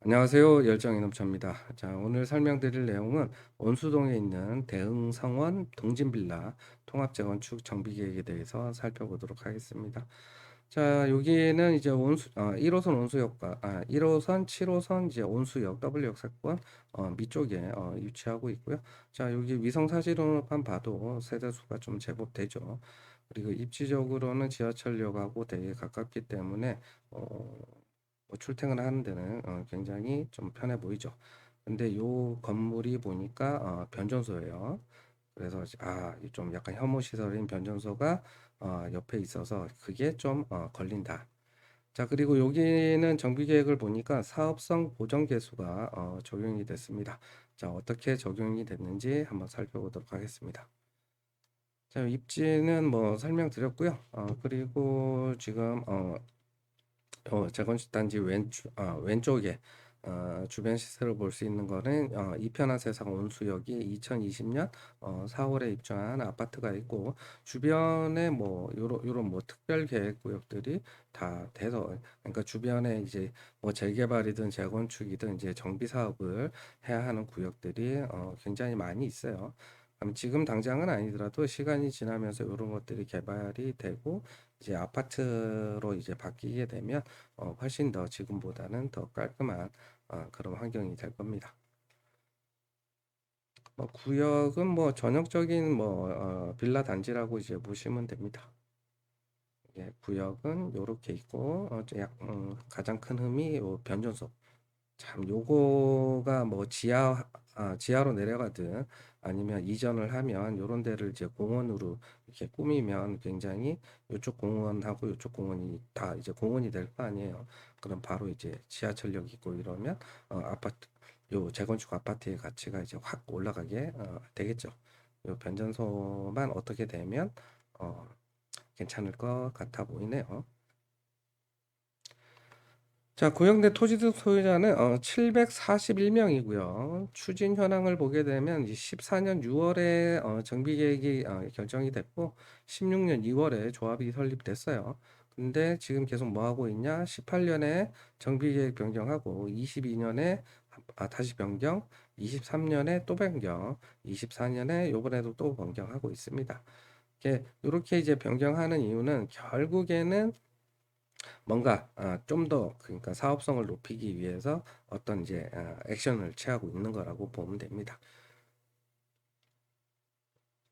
안녕하세요. 열정의 넘쳐입니다. 자, 오늘 설명드릴 내용은 원수동에 있는 대흥성원 동진빌라 통합재건축 정비계획에 대해서 살펴보도록 하겠습니다. 자, 여기는 이제 1호선 온수역과 1호선, 7호선 이제 온수역 W역 사건 밑쪽에 위치하고 있고요. 자, 여기 위성 사진으로만 봐도 세대수가 좀 제법 되죠. 그리고 입지적으로는 지하철역하고 되게 가깝기 때문에 뭐 출퇴근하는 데는 굉장히 좀 편해 보이죠. 근데 요 건물이 보니까 변전소예요. 그래서 좀 약간 혐오 시설인 변전소가 옆에 있어서 그게 좀 걸린다. 자, 그리고 여기는 정비 계획을 보니까 사업성 보정 계수가 적용이 됐습니다. 자, 어떻게 적용이 됐는지 한번 살펴보도록 하겠습니다. 자, 입지는 뭐 설명드렸고요. 그리고 지금 재건축 단지 왼쪽에 주변 시설을 볼 수 있는 거는 이편한 세상 온수역이 2020년 4월에 입주한 아파트가 있고 주변에 뭐 요런 뭐 특별 계획 구역들이 다 돼서 그러니까 주변에 이제 뭐 재개발이든 재건축이든 이제 정비 사업을 해야 하는 구역들이 굉장히 많이 있어요. 지금 당장은 아니더라도 시간이 지나면서 이런 것들이 개발이 되고 이제 아파트로 이제 바뀌게 되면 훨씬 더 지금보다는 더 깔끔한 그런 환경이 될 겁니다. 뭐 구역은 뭐 전형적인 뭐 빌라 단지라고 이제 보시면 됩니다. 예, 구역은 요렇게 있고 가장 큰 흠이 요 변전소. 참 요거가 뭐 지하로 내려가든 아니면 이전을 하면 요런 데를 이제 공원으로 이렇게 꾸미면 굉장히 요쪽 공원하고 요쪽 공원이 다 이제 공원이 될 거 아니에요. 그럼 바로 이제 지하철역 있고 이러면 아파트 요 재건축 아파트의 가치가 이제 확 올라가게 되겠죠. 요 변전소만 어떻게 되면 어, 괜찮을 것 같아 보이네요. 자, 구역 내 토지 등 소유자는 741명이고요. 추진 현황을 보게 되면 14년 6월에 정비 계획이 결정이 됐고 16년 2월에 조합이 설립됐어요. 근데 지금 계속 뭐 하고 있냐? 18년에 정비 계획 변경하고 22년에 다시 변경, 23년에 또 변경, 24년에 요번에도 또 변경하고 있습니다. 이렇게 이제 변경하는 이유는 결국에는 뭔가 좀 더 그러니까 사업성을 높이기 위해서 어떤 이제 액션을 취하고 있는 거라고 보면 됩니다.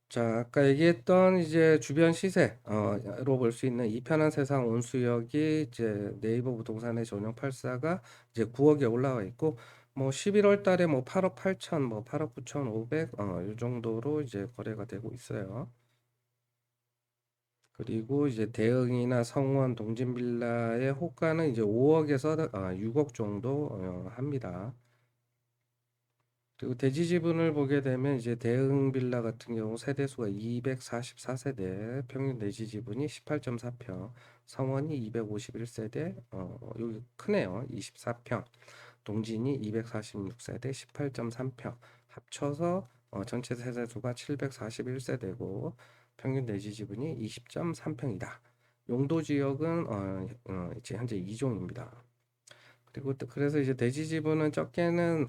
자, 아까 얘기했던 이제 주변 시세로 볼 수 있는 이편한 세상 온수역이 이제 네이버 부동산의 전용 8사가 이제 9억에 올라와 있고 뭐 11월 달에 뭐 8억 8천 뭐 8억 9천 5백 이 정도로 이제 거래가 되고 있어요. 그리고 이제 대흥이나 성원, 동진빌라의 호가는 이제 5억에서 6억 정도 합니다. 그리고 대지 지분을 보게 되면 이제 대흥 빌라 같은 경우 세대수가 244세대, 평균 대지 지분이 18.4평, 성원이 251세대, 여기 크네요. 24평, 동진이 246세대, 18.3평, 합쳐서 전체 세대수가 741세대고 평균 대지 지분이 20.3평이다. 용도 지역은 이제 현재 2종입니다. 그리고 또 그래서 이제 대지 지분은 적게는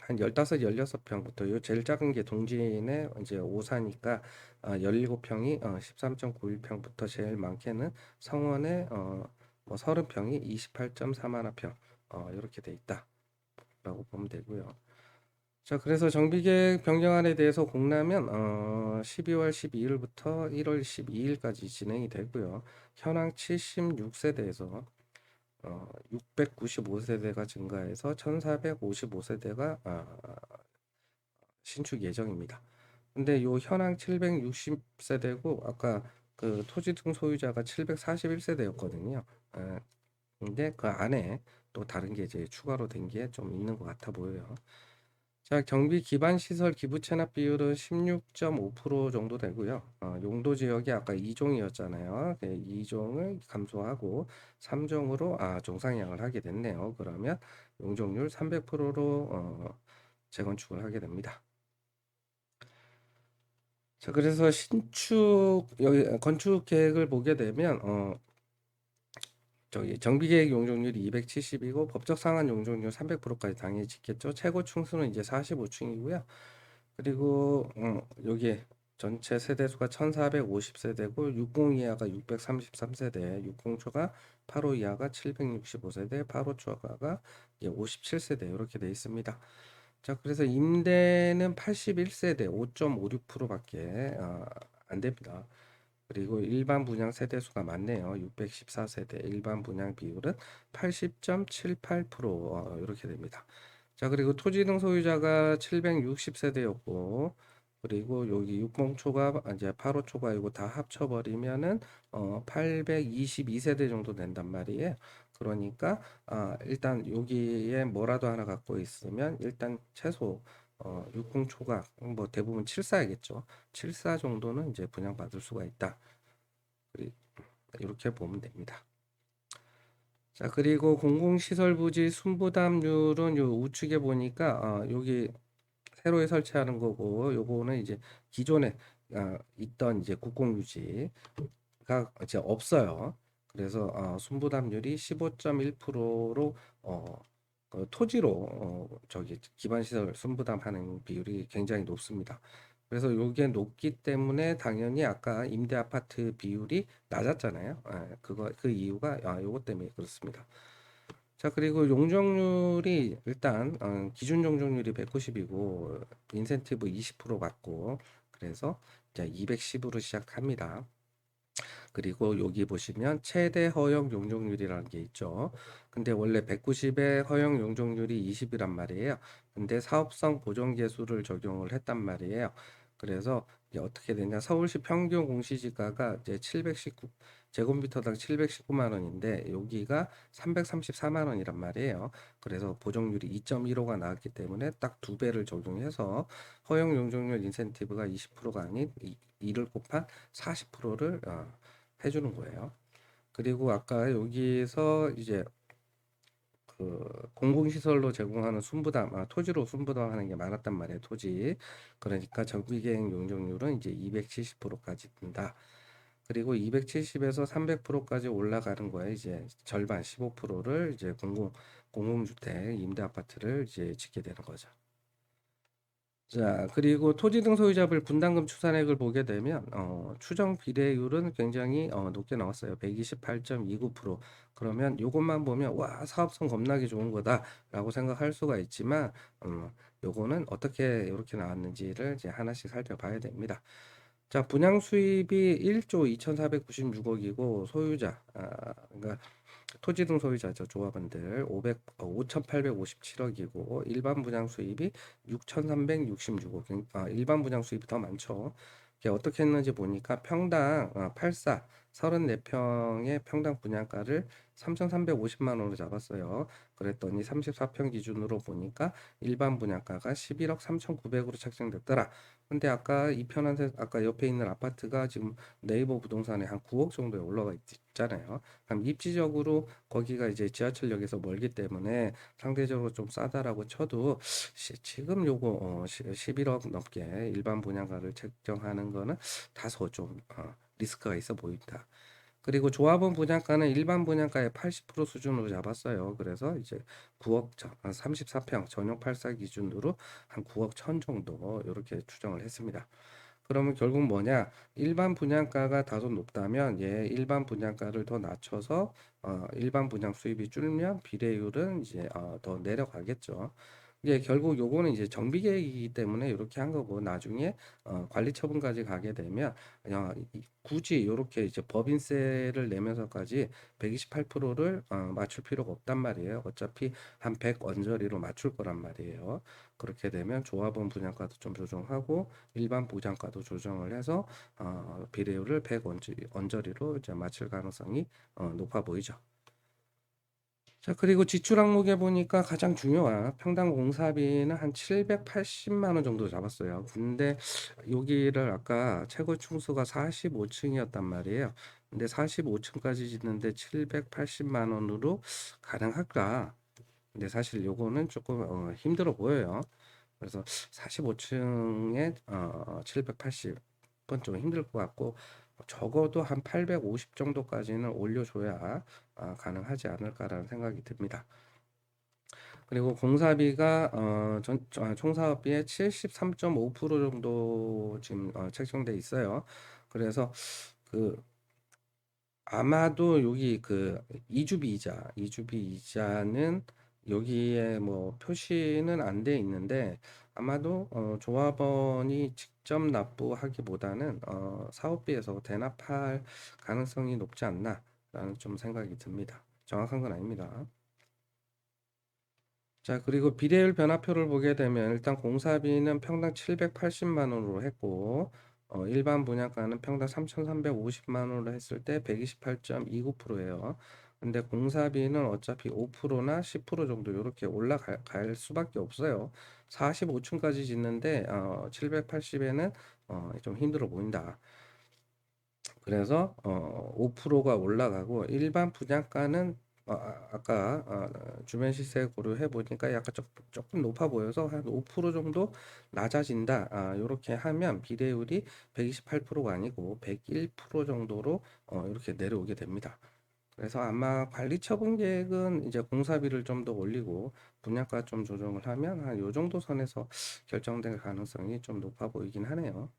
한 15, 16평부터 요 제일 작은 게 동진에 이제 오사니까 17평이 13.91평부터 제일 많게는 성원에 뭐 30평이 28.41평 이렇게 돼 있다라고 보면 되고요. 자, 그래서 정비계획 변경안에 대해서 공라면 12월 12일부터 1월 12일까지 진행이 되고요. 현황 76세대에서 695세대가 증가해서 1455세대가 신축 예정입니다. 근데 요 현황 760세대고 아까 그 토지 등 소유자가 741세대였거든요. 근데 그 안에 또 다른 게 이제 추가로 된 게 좀 있는 것 같아 보여요. 자, 경비 기반 시설 기부 체납 비율은 16.5% 정도 되고요. 용도 지역이 아까 2종이었잖아요. 2종을 감소하고 3종으로 종상향을 하게 됐네요. 그러면 용적률 300%로 재건축을 하게 됩니다. 자, 그래서 신축 여기 건축 계획을 보게 되면 저기 정비계획 용적률이 270이고 법적 상한 용적률 300%까지 당연히 짓겠죠. 최고 층수는 이제 45층이고요. 그리고 여기 전체 세대수가 1450세대고 60 이하가 633세대, 60초가 85 이하가 765세대, 85 초과가 이제 57세대 이렇게 돼 있습니다. 자, 그래서 임대는 81세대 5.56%밖에 안 됩니다. 그리고 일반 분양 세대수가 많네요. 614세대. 일반 분양 비율은 80.78% 이렇게 됩니다. 자, 그리고 토지 등 소유자가 760세대였고, 그리고 여기 60초가 이제 85초가 이거 다 합쳐버리면은 822세대 정도 된단 말이에요. 그러니까 일단 여기에 뭐라도 하나 갖고 있으면 일단 최소 60초가 뭐 대부분 74겠죠. 74 정도는 이제 분양받을 수가 있다. 이렇게 보면 됩니다. 자, 그리고 공공시설 부지 순부담률은 요 우측에 보니까 여기 새로 설치하는 거고 요거는 이제 기존에 있던 이제 국공유지가 이제 없어요. 그래서 순부담률이 15.1%로 그 토지로 저기 기반시설 순부담하는 비율이 굉장히 높습니다. 그래서 요게 높기 때문에 당연히 아까 임대 아파트 비율이 낮았잖아요. 그 이유가 요것 때문에 그렇습니다. 자, 그리고 용적률이 일단 기준 용적률이 190이고 인센티브 20% 받고 그래서 이제 210으로 시작합니다. 그리고 여기 보시면 최대 허용 용적률이라는 게 있죠. 근데 원래 190에 허용 용적률이 20이란 말이에요. 근데 사업성 보존 계수를 적용을 했단 말이에요. 그래서 이제 어떻게 되냐? 서울시 평균 공시지가가 이제 719 제곱미터당 719만 원인데 여기가 334만 원이란 말이에요. 그래서 보정률이 2.15가 나왔기 때문에 딱 두 배를 적용해서 허용 용적률 인센티브가 20%가 아닌 2를 곱한 40%를 해주는 거예요. 그리고 아까 여기서 이제 그 공공시설로 제공하는 순부담, 토지로 순부담하는 게 많았단 말이에요. 토지. 그러니까 정비계획 용적률은 이제 270%까지 든다. 그리고 270에서 300%까지 올라가는 거에 이제 절반 15%를 이제 공공주택 임대 아파트를 이제 짓게 되는 거죠. 자, 그리고 토지 등 소유자별 분담금 추산액을 보게 되면 추정 비례율은 굉장히 높게 나왔어요. 128.29%. 그러면 이것만 보면 와, 사업성 겁나게 좋은 거다라고 생각할 수가 있지만 요거는 어떻게 이렇게 나왔는지를 이제 하나씩 살펴봐야 됩니다. 자, 분양 수입이 1조 2,496억이고 소유자 그러니까 토지 등 소유자죠. 조합원들 5,857억이고 일반 분양 수입이 6,366억. 일반 분양 수입이 더 많죠. 이게 어떻게 했는지 보니까 평당 84 34평의 평당 분양가를 3,350만 원으로 잡았어요. 그랬더니 34평 기준으로 보니까 일반 분양가가 11억 3,900으로 책정됐더라. 근데 아까 아까 옆에 있는 아파트가 지금 네이버 부동산에 한 9억 정도에 올라가 있잖아요. 그럼 입지적으로 거기가 이제 지하철역에서 멀기 때문에 상대적으로 좀 싸다라고 쳐도 지금 요거 11억 넘게 일반 분양가를 책정하는 거는 다소 좀 리스크가 있어 보인다. 그리고 조합원 분양가는 일반 분양가의 80% 수준으로 잡았어요. 그래서 이제 9억 34평 전용 8사 기준으로 한 9억 천 정도 이렇게 추정을 했습니다. 그러면 결국 뭐냐? 일반 분양가가 다소 높다면 일반 분양가를 더 낮춰서 일반 분양 수입이 줄면 비례율은 이제 더 내려가겠죠. 결국 요거는 이제 정비 계획이기 때문에 이렇게 한 거고 나중에 관리 처분까지 가게 되면 굳이 이렇게 이제 법인세를 내면서까지 128%를 맞출 필요가 없단 말이에요. 어차피 한 100 언저리로 맞출 거란 말이에요. 그렇게 되면 조합원 분양가도 좀 조정하고 일반 보장가도 조정을 해서 비례율을 100 언저리로 이제 맞출 가능성이 높아 보이죠. 자, 그리고 지출 항목에 보니까 가장 중요한 평당 공사비는 한 780만 원 정도 잡았어요. 근데 여기를 아까 최고 층수가 45층이었단 말이에요. 근데 45층까지 짓는데 780만 원으로 가능할까? 근데 사실 요거는 조금 힘들어 보여요. 그래서 45층에 780은 좀 힘들 것 같고 적어도 한 850 정도까지는 올려줘야 가능하지 않을까라는 생각이 듭니다. 그리고 공사비가 총사업비의 73.5% 정도 지금 책정돼 있어요. 그래서 그 아마도 여기 그 이주비 이자는 여기에 뭐 표시는 안 돼 있는데 아마도 조합원이 직접 납부하기보다는 사업비에서 대납할 가능성이 높지 않나라는 좀 생각이 듭니다. 정확한 건 아닙니다. 자, 그리고 비례율 변화표를 보게 되면 일단 공사비는 평당 780만 원으로 했고 일반 분양가는 평당 3,350만 원으로 했을 때 128.29%예요. 근데 공사비는 어차피 5%나 10% 정도 이렇게 올라갈 수밖에 없어요. 45층까지 짓는데 780에는 좀 힘들어 보인다. 그래서 5%가 올라가고 일반 분양가는 아까 주변 시세 고려해 보니까 약간 조금 높아 보여서 한 5% 정도 낮아진다. 이렇게 하면 비례율이 128%가 아니고 101% 정도로 이렇게 내려오게 됩니다. 그래서 아마 관리 처분 계획은 이제 공사비를 좀 더 올리고 분양가 좀 조정을 하면 한 요 정도 선에서 결정될 가능성이 좀 높아 보이긴 하네요.